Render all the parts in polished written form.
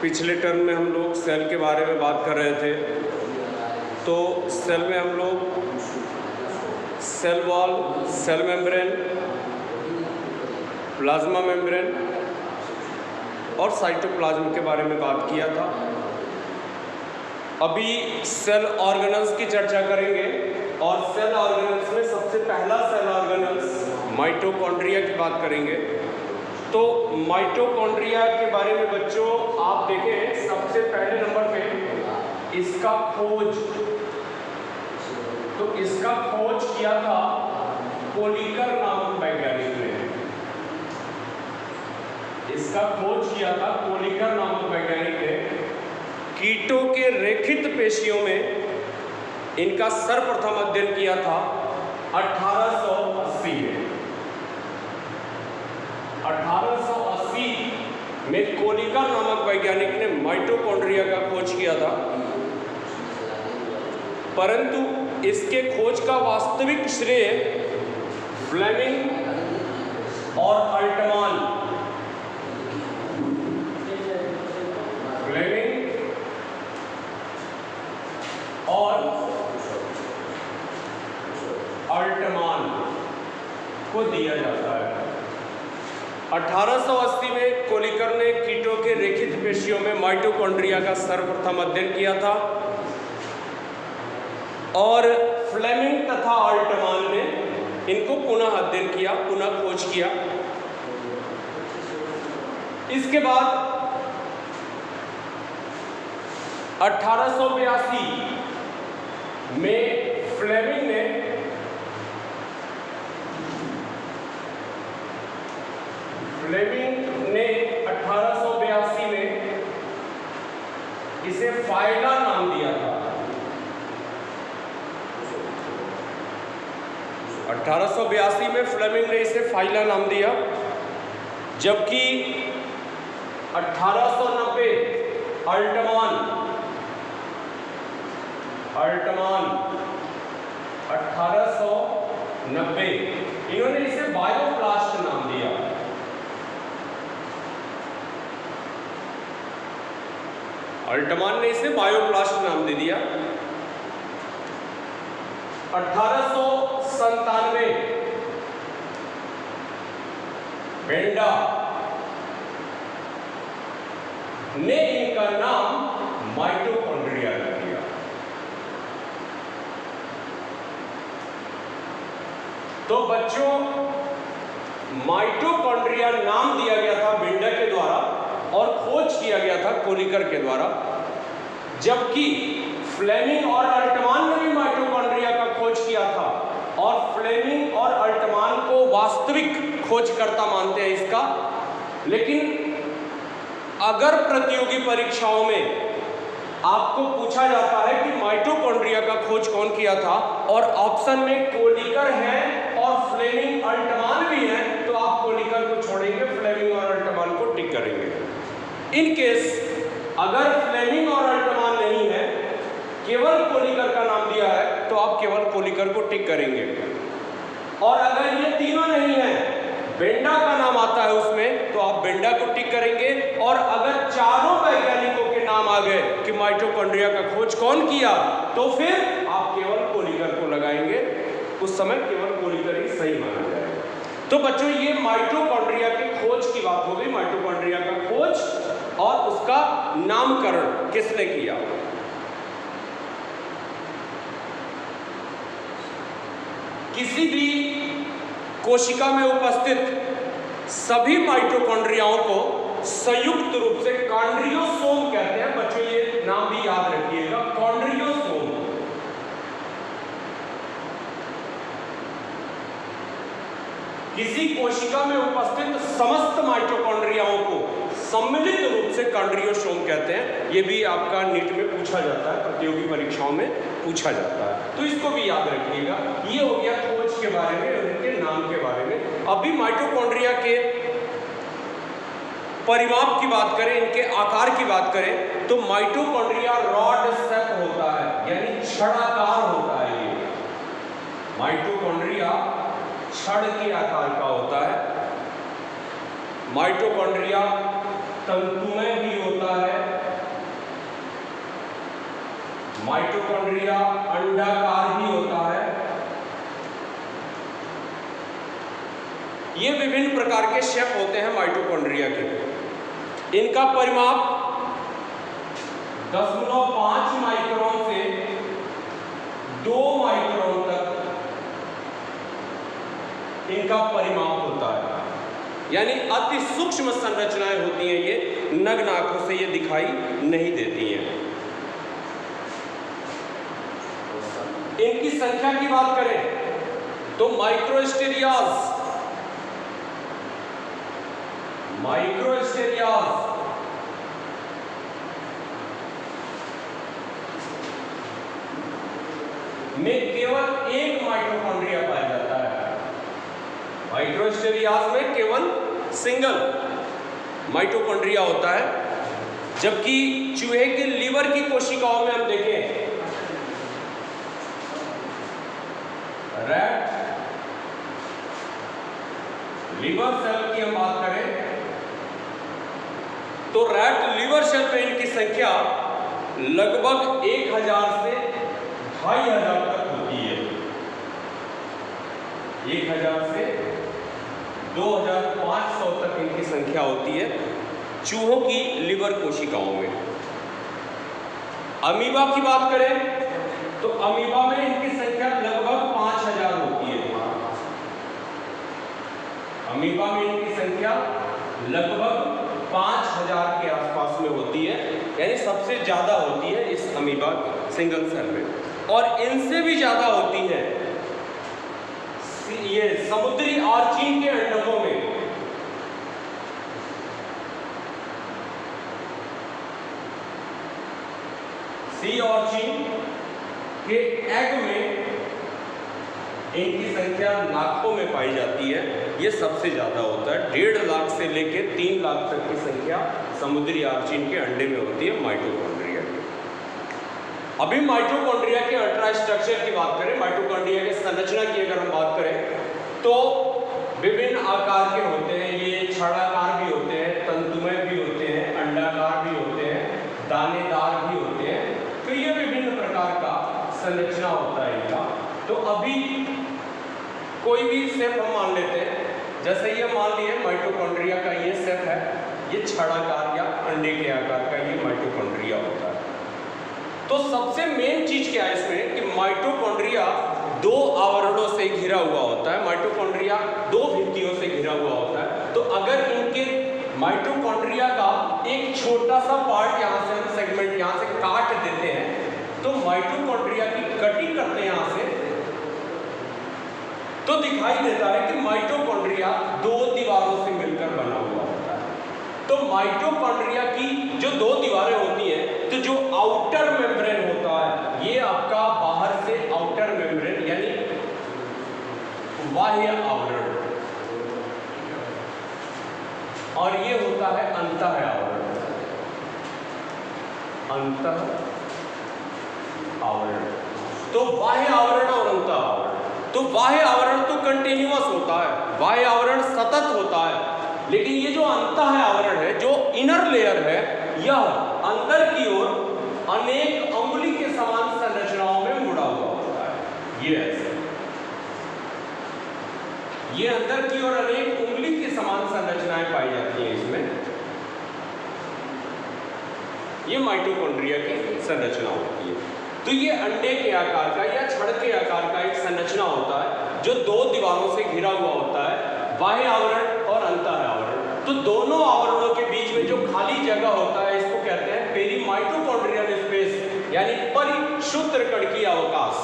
पिछले टर्म में हम लोग सेल के बारे में बात कर रहे थे। तो सेल में हम लोग cell wall, cell membrane, plasma membrane और साइटोप्लाज्म के बारे में बात किया था। अभी सेल ऑर्गेनल्स की चर्चा करेंगे और सेल ऑर्गेनल्स में सबसे पहला सेल ऑर्गेनल्स माइटोकॉन्ड्रिया की बात करेंगे। तो माइटोकॉन्ड्रिया के बारे में बच्चों आप देखें, सबसे पहले नंबर पे इसका खोज, तो इसका खोज किया था कोलिकर नामक वैज्ञानिक ने। इसका खोज किया था कोलिकर नामक वैज्ञानिक ने। कीटों के रेखित पेशियों में इनका सर्वप्रथम अध्ययन किया था 1880 में। 1880 में कोलिकर नामक वैज्ञानिक ने माइटोकॉन्ड्रिया का खोज किया था, परंतु इसके खोज का वास्तविक श्रेय फ्लेमिंग और अल्टमान, और अल्टमान को दिया जाता है। 1880 में कोलिकर ने कीटों के रेखित पेशियों में माइटोकॉन्ड्रिया का सर्वप्रथम अध्ययन किया था और फ्लेमिंग तथा अल्टमान ने इनको पुनः अध्ययन किया, पुनः खोज किया। इसके बाद 1882 में फ्लेमिंग ने फ्लेमिंग ने 1882 में इसे फाइला नाम दिया था। 1882 में फ्लेमिंग ने इसे फाइला नाम दिया, जबकि 1890 अल्टमान 1890 इन्होंने इसे बायोप्लास्ट नाम दिया। अल्टमान ने इसे बायोप्लास्ट नाम दे दिया। 1897 बेंडा ने इनका नाम माइटोकॉन्ड्रिया रख दिया। तो बच्चों, माइटोकॉन्ड्रिया नाम दिया गया था बेंडा के द्वारा और खोज किया गया था कोलिकर के द्वारा, जबकि फ्लेमिंग और अल्टमान ने भी माइटोकॉन्ड्रिया का खोज किया था और फ्लेमिंग और अल्टमान को वास्तविक खोजकर्ता मानते हैं इसका। लेकिन अगर प्रतियोगी परीक्षाओं में आपको पूछा जाता है कि माइटोकॉन्ड्रिया का खोज कौन किया था और ऑप्शन में कोलिकर है और फ्लेमिंग अल्टमान भी है, तो आप कोलिकर को छोड़ेंगे, फ्लेमिंग और अल्टमान को टिक करेंगे। इन केस अगर फ्लेमिंग और अल्टमान नहीं है, केवल कोलिकर का नाम दिया है, तो आप केवल कोलिकर को टिक करेंगे। और अगर ये तीनों नहीं है, बेंडा का नाम आता है उसमें, तो आप बेंडा को टिक करेंगे। और अगर चारों वैज्ञानिकों के नाम आ गए कि माइटोकॉन्ड्रिया का खोज कौन किया, तो फिर आप केवल कोलिकर को लगाएंगे। उस समय केवल कोलिकर ही सही माना जाएगा। तो बच्चों, ये माइटोकॉन्ड्रिया के खोज की बात हो गई। माइटोकॉन्ड्रिया का खोज और उसका नामकरण किसने किया। किसी भी कोशिका में उपस्थित सभी माइटोकॉन्ड्रियाओं को संयुक्त रूप से कॉन्ड्रियोसोम कहते हैं। बच्चों, ये नाम भी याद रखिएगा, कॉन्ड्रियोसोम। किसी कोशिका में उपस्थित समस्त माइटोकॉन्ड्रियाओं को सम्मिलित रूप से कॉन्ड्रियोसोम कहते हैं। ये भी आपका नीट में पूछा जाता है, प्रतियोगी परीक्षाओं में पूछा जाता है, तो इसको भी याद रखिएगा। ये हो गया खोज के बारे में, उनके नाम के बारे में। अभी माइटोकॉन्ड्रिया के परिमाप की बात करें, इनके आकार की बात करें, तो माइटोकॉन्ड्रिया रॉड शेप होता है, यानी छड़ाकार होता है। ये माइटोकॉन्ड्रिया छड़ के आकार का होता है। माइटोकॉन्ड्रिया तंतुमय भी होता है माइटोकॉन्ड्रिया अंडाकार भी होता है। ये विभिन्न प्रकार के शेप होते हैं माइटोकॉन्ड्रिया के। इनका परिमाप 0.5 माइक्रोन से 2 माइक्रोन तक इनका परिमाप होता है, यानी अति सूक्ष्म संरचनाएं होती हैं। ये नग्न आंखों से ये दिखाई नहीं देती हैं। इनकी संख्या की बात करें तो माइक्रोस्टेरियाज में केवल एक माइटोकॉन्ड्रिया पाया जाता है। माइक्रोस्टेरियाज में केवल सिंगल माइटोकॉन्ड्रिया होता है, जबकि चूहे के लीवर की कोशिकाओं में हम देखें, रैट लीवर सेल की हम बात करें तो रैट लीवर सेल में इनकी संख्या लगभग 1000 से 2500 तक होती है। 1000 से 2500 तक इनकी संख्या होती है चूहों की लीवर कोशिकाओं में। अमीबा की बात करें तो अमीबा में इनकी संख्या लगभग 5000 होती है। अमीबा में इनकी संख्या लगभग 5000 के आसपास में होती है, यानी सबसे ज्यादा होती है इस अमीबा सिंगल सेल में। और इनसे भी ज्यादा होती है ये समुद्री आर्चीन के अंडकों में। सी ऑर्चिन के एग में इनकी संख्या लाखों में पाई जाती है। ये सबसे ज्यादा होता है। 1.5 लाख से लेकर 3 लाख तक की संख्या समुद्री आर्चीन के अंडे में होती है माइटोकॉन्ड्रिया की। अभी माइटोकॉन्ड्रिया के अल्ट्रा स्ट्रक्चर की बात करें, माइटोकॉन्ड्रिया के संरचना की अगर हम बात करें तो विभिन्न आकार के होते हैं। ये छड़ाकार भी होते हैं, तंतुमय भी होते हैं, अंडाकार भी होते हैं, दानेदार भी होते हैं। तो ये विभिन्न प्रकार का संरचना होता है इनका। तो अभी कोई भी शेप हम मान लेते हैं, जैसे ये मान लिए माइटोकॉन्ड्रिया का ये शेप है, ये छड़ाकार या अंडे के आकार का ये माइटोकॉन्ड्रिया होता है। तो सबसे मेन चीज क्या है इसमें कि माइटोकॉन्ड्रिया 2 आवरणों से घिरा हुआ होता है। माइटोकॉन्ड्रिया 2 भित्तियों से घिरा हुआ होता है। तो अगर इनके माइटोकॉन्ड्रिया का एक छोटा सा पार्ट यहाँ से हम सेगमेंट यहाँ से काट देते हैं तो माइटोकॉन्ड्रिया की कटिंग करते हैं यहाँ से, तो दिखाई देता है कि माइटोकॉन्ड्रिया 2 दीवारों से मिलकर बना हुआ होता है। तो माइटोकॉन्ड्रिया की जो 2 दीवारें होती हैं, तो जो आउटर मेम्ब्रेन होता है ये आपका बाहर से आउटर मेम्ब्रेन यानी बाह्य आवरण, और ये होता है अंतः आवरण। अंतः आवरण तो बाह्य आवरण और अंतः आवरण। तो बाह्य आवरण तो कंटिन्यूअस होता है, बाह्य आवरण सतत होता है, लेकिन ये जो अंतः आवरण है, जो इनर लेयर है, यह अंदर की ओर अनेक अंगुली के समान संरचनाओं में मुड़ा हुआ होता है। ये ऐसे ये अंदर की ओर अनेक उंगली के समान संरचनाएं पाई जाती हैं इसमें। ये माइटोकॉन्ड्रिया की संरचना होती है। तो ये अंडे के आकार का या छड़ के आकार का एक संरचना होता है जो 2 दीवारों से घिरा हुआ होता है, बाह्य आवरण और अंतः आवरण। तो दोनों आवरणों के बीच में जो खाली जगह होता है इसको कहते हैं पेरीमाइटोकॉन्ड्रियल स्पेस, यानी परिशुद्रकणकीय अवकाश।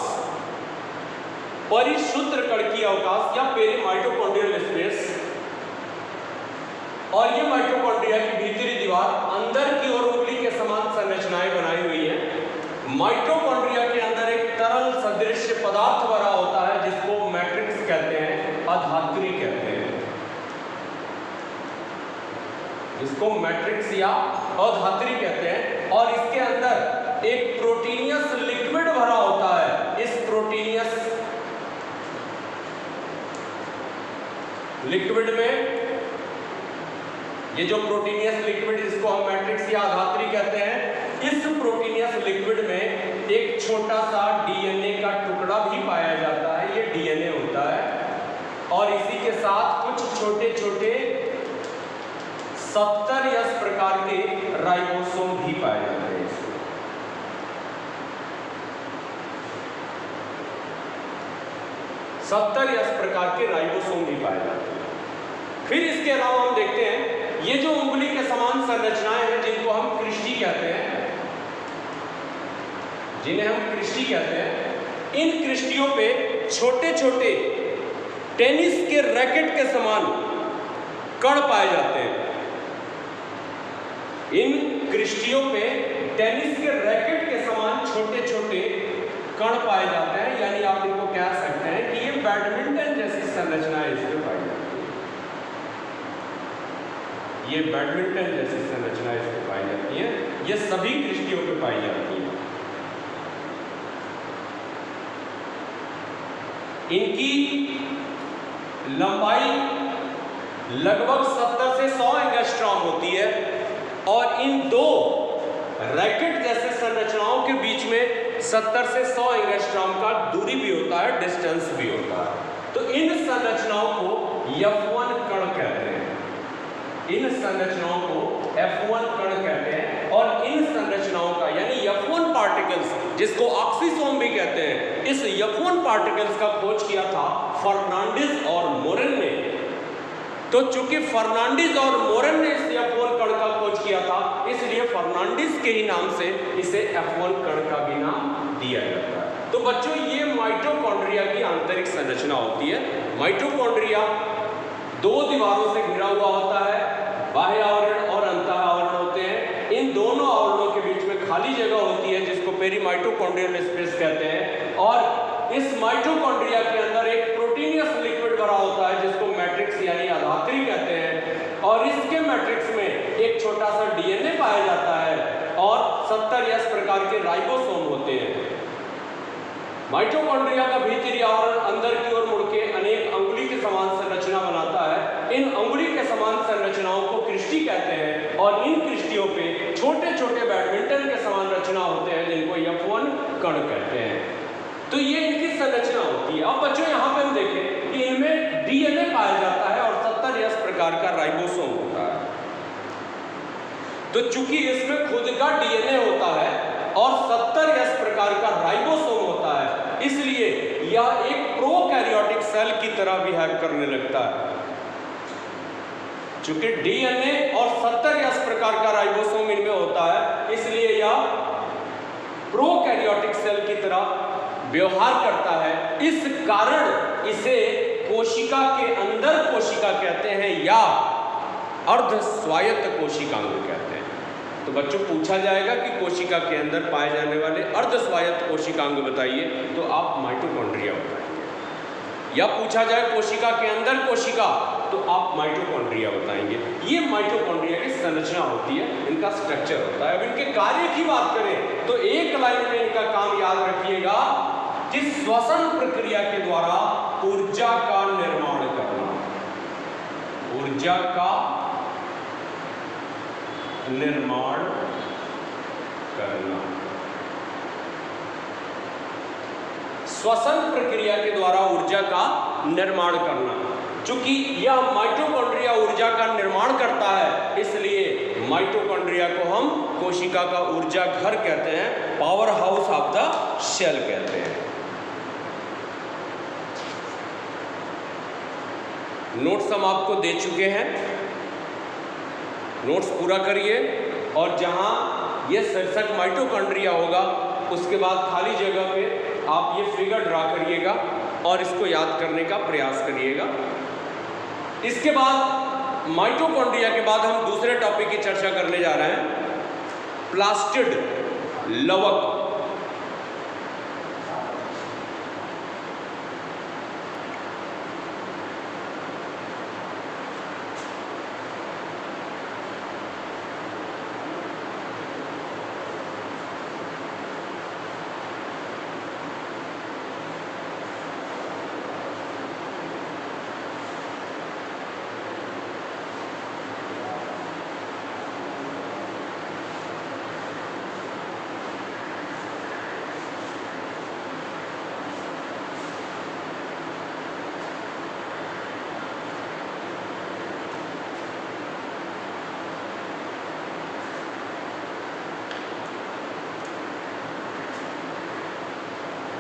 परिशुद्रकणकीय अवकाश या पेरीमाइटोकॉन्ड्रियल स्पेस। और ये माइटोकॉन्ड्रिया की भीतरी दीवार अंदर की ओर उंगली के समान संरचनाएं बनाई हुई है। माइटोकॉन्ड्रिया के अंदर एक तरल सदृश पदार्थ भरा होता है जिसको मैट्रिक्स कहते हैं, अधात्री कहते हैं, जिसको मैट्रिक्स या अधात्री कहते हैं। और इसके अंदर एक प्रोटीनियस लिक्विड भरा होता है। इस प्रोटीनियस लिक्विड में, ये जो प्रोटीनियस लिक्विड जिसको हम मैट्रिक्स या अधात्री कहते हैं, इस प्रोटीनियस लिक्विड में एक 70 या इस प्रकार के राइबोसोम भी पाए जाते हैं। फिर इसके अलावा हम देखते हैं ये जो उंगली के समान संरचनाएं हैं जिनको हम क्रिस्टी कहते हैं, जिन्हें हम क्रिस्टी कहते हैं, इन क्रिस्टियों पे छोटे छोटे टेनिस के रैकेट के समान कण पाए जाते हैं। इन क्रिस्टियों पे टेनिस के रैकेट के समान छोटे छोटे कण पाए जाते हैं, यानी आप इनको कह सकते हैं कि ये बैडमिंटन जैसी संरचनाएं इसमें पाई जाती है। ये बैडमिंटन जैसी संरचनाएं इसमें पाई जाती हैं, ये सभी क्रिस्टियों पे पाई जाती हैं। इनकी लंबाई लगभग 70 से 100 एंगस्ट्रॉम होती है और इन दो रैकेट जैसे संरचनाओं के बीच में 70 से 100 एंगस्ट्रॉम का दूरी भी होता है, डिस्टेंस भी होता है। तो इन संरचनाओं को F1 कण कहते हैं, इन संरचनाओं को F1 कण कहते हैं। और इन संरचनाओं का यानी F1 पार्टिकल्स, जिसको ऑक्सीसोम भी कहते हैं, इस F1 पार्टिकल्स का खोज किया था फर्नांडिस और मोरेन ने। तो चूंकि फर्नांडिस और मोरेन ने इस F1 कण का खोज किया था, इसलिए फर्नांडिस के ही नाम से इसे F1 कण का भी नाम दिया जाता है। तो बच्चों, ये माइटोकॉन्ड्रिया की आंतरिक संरचना होती है। माइटोकॉन्ड्रिया दो दीवारों से घिरा हुआ होता है, बाह्य आवरण और अंतः आवरण होते हैं। इन दोनों आवरणों के बीच में खाली जगह होती है जिसको पेरीमाइटोकॉन्ड्रियल स्पेस कहते हैं। और इस माइटोकॉन्ड्रिया के अंदर एक प्रोटीनियस लिक्विड भरा होता है जिसको मैट्रिक्स यानी आधात्री कहते हैं। और इसके मैट्रिक्स में एक छोटा सा डीएनए पाया जाता है और 70 या इस प्रकार के राइबोसोम होते हैं। माइटोकॉन्ड्रिया का भीतरी आवरण अंदर की ओर मुड़के अनेक अंगुली के समान संरचना बनाता है। इन अंगुली के समान संरचनाओं को क्रिस्टी कहते हैं और इन क्रिस्टियों पे छोटे छोटे बैडमिंटन के समान रचना होते हैं जिनको F1 कण कहते हैं। तो ये इनकी संरचना होती है। अब बच्चों, यहाँ पे हम देखें कि इनमें डीएनए पाया जाता है और 70 या इस प्रकार का राइबोसोम होता है। तो चूंकि इसमें खुद का डीएनए होता है और 70 या इस प्रकार का राइबोसोम होता है, इसलिए यह एक प्रोकैरियोटिक सेल की तरह बिहेव करने लगता है। चूंकि डीएनए और 70 या इस प्रकार का राइबोसोम इनमें होता है, इसलिए यह प्रोकैरियोटिक सेल की तरह व्यवहार करता है। इस कारण इसे कोशिका के अंदर कोशिका कहते हैं या अर्ध स्वायत्त कोशिकांग कहते हैं। तो बच्चों, पूछा जाएगा कि कोशिका के अंदर पाए जाने वाले अर्ध स्वायत्त कोशिकांग बताइए, तो आप माइटोकॉन्ड्रिया बताएंगे। या पूछा जाए कोशिका के अंदर कोशिका, तो आप माइटोकॉन्ड्रिया बताएंगे। ये माइटोकॉन्ड्रिया की संरचना होती है, इनका स्ट्रक्चर होता है। अब इनके कार्य की बात करें तो एक लाइन में इनका काम याद रखिएगा कि श्वसन प्रक्रिया के द्वारा ऊर्जा का निर्माण करना, ऊर्जा का निर्माण करना। श्वसन प्रक्रिया के द्वारा ऊर्जा का निर्माण करना। चूंकि यह माइटोकॉन्ड्रिया ऊर्जा का निर्माण करता है, इसलिए माइटोकॉन्ड्रिया को हम कोशिका का ऊर्जा घर कहते हैं, power house of the cell कहते हैं। नोट्स हम आपको दे चुके हैं, नोट्स पूरा करिए और जहां ये शीर्षक माइटोकॉन्ड्रिया होगा उसके बाद खाली जगह पे आप ये फिगर ड्रा करिएगा और इसको याद करने का प्रयास करिएगा। इसके बाद माइटोकॉन्ड्रिया के बाद हम दूसरे टॉपिक की चर्चा करने जा रहे हैं, प्लास्टिड लवक।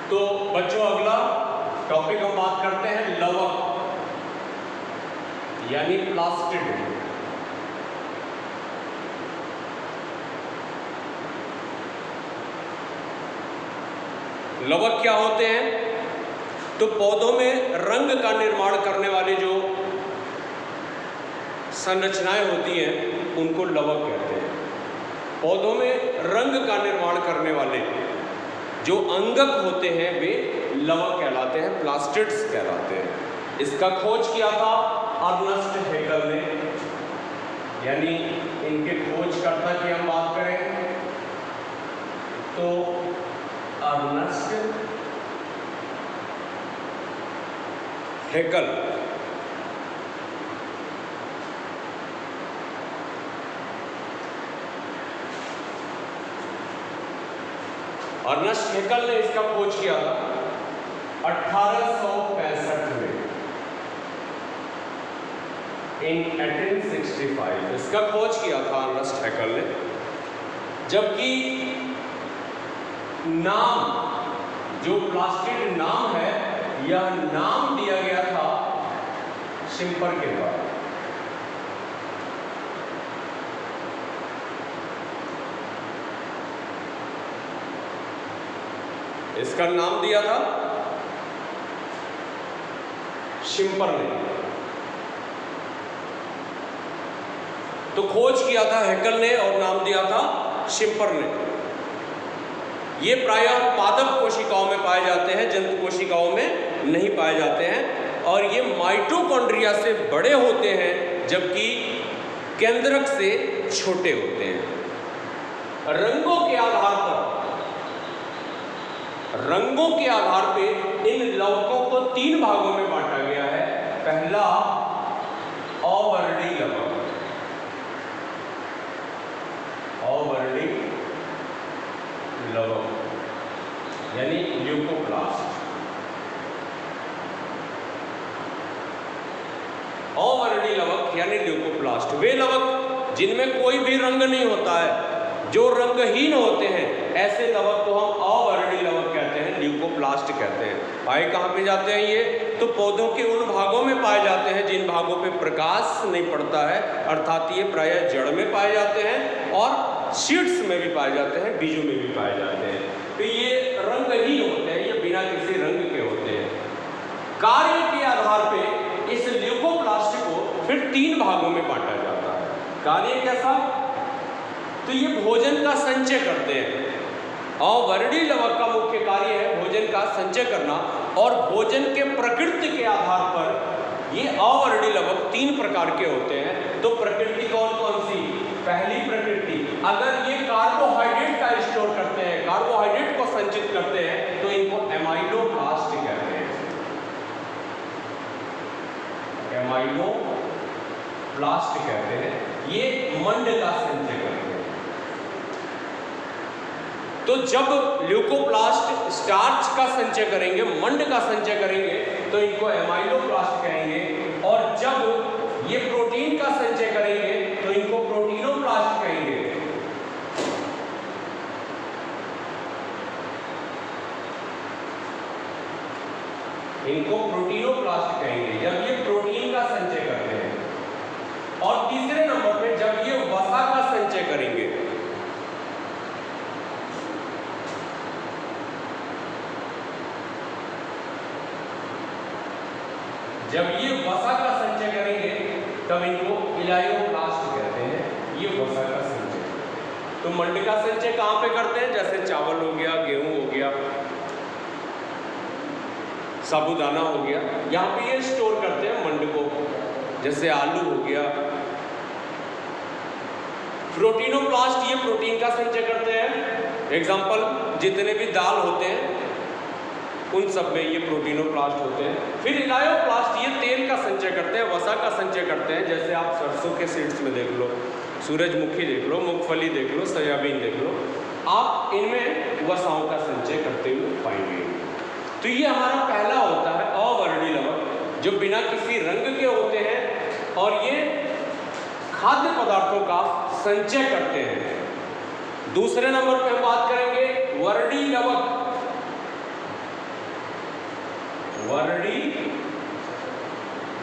तो बच्चों, अगला टॉपिक हम बात करते हैं लवक यानी प्लास्टिड। लवक क्या होते हैं? तो पौधों में रंग का निर्माण करने वाली जो संरचनाएं होती हैं उनको लवक कहते हैं। पौधों में रंग का निर्माण करने वाले जो अंगक होते हैं वे लवक कहलाते हैं, प्लास्टिड्स कहलाते हैं। इसका खोज किया था अर्नेस्ट हैकेल ने, यानी इनके खोजकर्ता की हम बात करें तो अर्नेस्ट हैकेल। अर्नेस्ट हैकेल ने इसका खोज किया था 1865 में, इन 1865 इसका खोज किया था अर्नेस्ट हैकेल ने। जबकि नाम, जो प्लास्टिड नाम है, यह नाम दिया गया था शिम्पर के द्वारा। इसका नाम दिया था शिम्पर ने। तो खोज किया था हैकेल ने और नाम दिया था शिम्पर ने। ये प्रायः पादप कोशिकाओं में पाए जाते हैं, जंतु कोशिकाओं में नहीं पाए जाते हैं, और ये माइटोकॉन्ड्रिया से बड़े होते हैं जबकि केंद्रक से छोटे होते हैं। रंगों के आधार पे इन लवकों को 3 भागों में बांटा गया है। पहला अवर्णी लवक, अवर्णी लवक यानी ल्यूकोप्लास्ट। अवर्णी लवक यानी ल्यूकोप्लास्ट वे लवक जिनमें कोई भी रंग नहीं होता है, जो रंगहीन होते हैं, ऐसे लवक को हम अवर्णी लवक कहते हैं, ल्यूकोप्लास्ट कहते हैं। पाए कहाँ पे जाते हैं ये? तो पौधों के उन भागों में पाए जाते हैं जिन भागों पे प्रकाश नहीं पड़ता है, अर्थात ये प्रायः जड़ में पाए जाते हैं और सीड्स में भी पाए जाते हैं, बीजों में भी पाए जाते हैं। तो ये रंगहीन होते हैं, ये बिना किसी रंग के होते हैं। कार्य के आधार पे इस ल्यूकोप्लास्ट को फिर 3 भागों में बांटा जाता है। कार्य कैसा? तो ये भोजन का संचय करते हैं। अवर्णी लवक का मुख्य कार्य है भोजन का संचय करना, और भोजन के प्रकृति के आधार पर ये अवर्णी लवक 3 प्रकार के होते हैं। तो प्रकृति कौन कौन सी? पहली प्रकृति, अगर ये कार्बोहाइड्रेट का स्टोर करते हैं, कार्बोहाइड्रेट को संचित करते हैं, तो इनको एमाइलोप्लास्ट कहते हैं। एमाइलोप्लास्ट कहते हैं। ये मंड का संचय करते हैं। तो जब ल्यूकोप्लास्ट स्टार्च का संचय करेंगे, मंड का संचय करेंगे, तो इनको एमाइलोप्लास्ट कहेंगे, और जब ये प्रोटीन का संचय करेंगे तो इनको प्रोटीनोप्लास्ट कहेंगे। इनको प्रोटीनोप्लास्ट कहेंगे जब ये प्रोटीन का संचय करते हैं। और तीसरे नंबर पे जब ये वसा का संचय करेंगे, जब ये वसा का संचय करेंगे तब इनको इलायोप्लास्ट कहते हैं। ये वसा का संचय। तो मंड का संचय कहाँ पे करते हैं? जैसे चावल हो गया, गेहूं हो गया, साबूदाना हो गया, यहाँ पे ये स्टोर करते हैं मंड को। जैसे आलू हो गया। प्रोटीनोप्लास्ट ये प्रोटीन का संचय करते हैं। एग्जाम्पल, जितने भी दाल होते हैं उन सब में ये प्रोटीनोप्लास्ट होते हैं। फिर इलायोप्लास्ट ये तेल का संचय करते हैं, वसा का संचय करते हैं। जैसे आप सरसों के सीड्स में देख लो, सूरजमुखी देख लो, मूंगफली देख लो, सोयाबीन देख लो, आप इनमें वसाओं का संचय करते हुए पाएंगे। तो ये हमारा पहला होता है अवर्णी लवक, जो बिना किसी रंग के होते हैं और ये खाद्य पदार्थों का संचय करते हैं। दूसरे नंबर पे हम बात करेंगे वर्णी लवक। वर्डी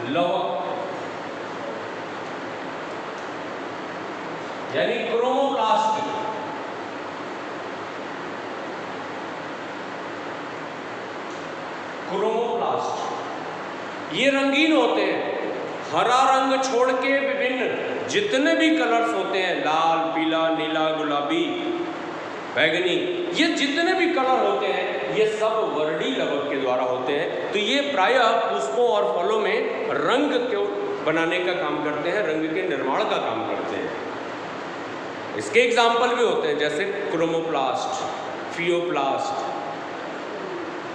लवक, यानी क्रोमोप्लास्ट। क्रोमोप्लास्ट ये रंगीन होते हैं, हरा रंग छोड़ के विभिन्न जितने भी कलर्स होते हैं, लाल, पीला, नीला, गुलाबी, बैगनी, ये जितने भी कलर होते हैं ये सब वर्डी लवक के द्वारा होते हैं। तो ये प्रायः पुष्पों और फलों में रंग को बनाने का काम करते हैं, रंग के निर्माण का काम करते हैं। इसके एग्जाम्पल भी होते हैं जैसे क्रोमोप्लास्ट, फियोप्लास्ट,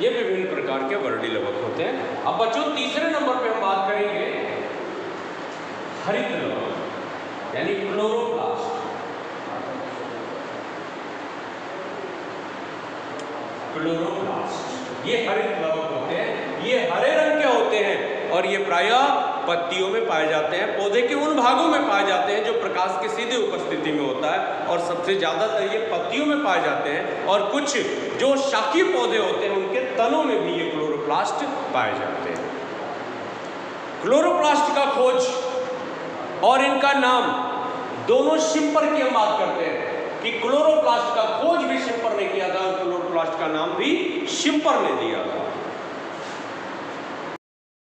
ये विभिन्न प्रकार के वर्डी लवक होते हैं। अब बच्चों तीसरे नंबर पे हम बात करेंगे हरित लवक यानी क्लोरोप्लास्ट। क्लोरोप्लास्ट ये हरित लवक होते हैं, ये हरे रंग के होते हैं और ये प्रायः पत्तियों में पाए जाते हैं, पौधे के उन भागों में पाए जाते हैं जो प्रकाश की सीधी उपस्थिति में होता है और सबसे ज़्यादातर ये पत्तियों में पाए जाते हैं और कुछ जो शाकीय पौधे होते हैं उनके तनों में भी ये क्लोरोप्लास्ट पाए जाते हैं। क्लोरोप्लास्ट का खोज और इनका नाम दोनों शिम्पर की हम बात करते हैं कि क्लोरोप्लास्ट का खोज भी शिम्पर ने किया था और क्लोरोप्लास्ट का नाम भी शिम्पर ने दिया था।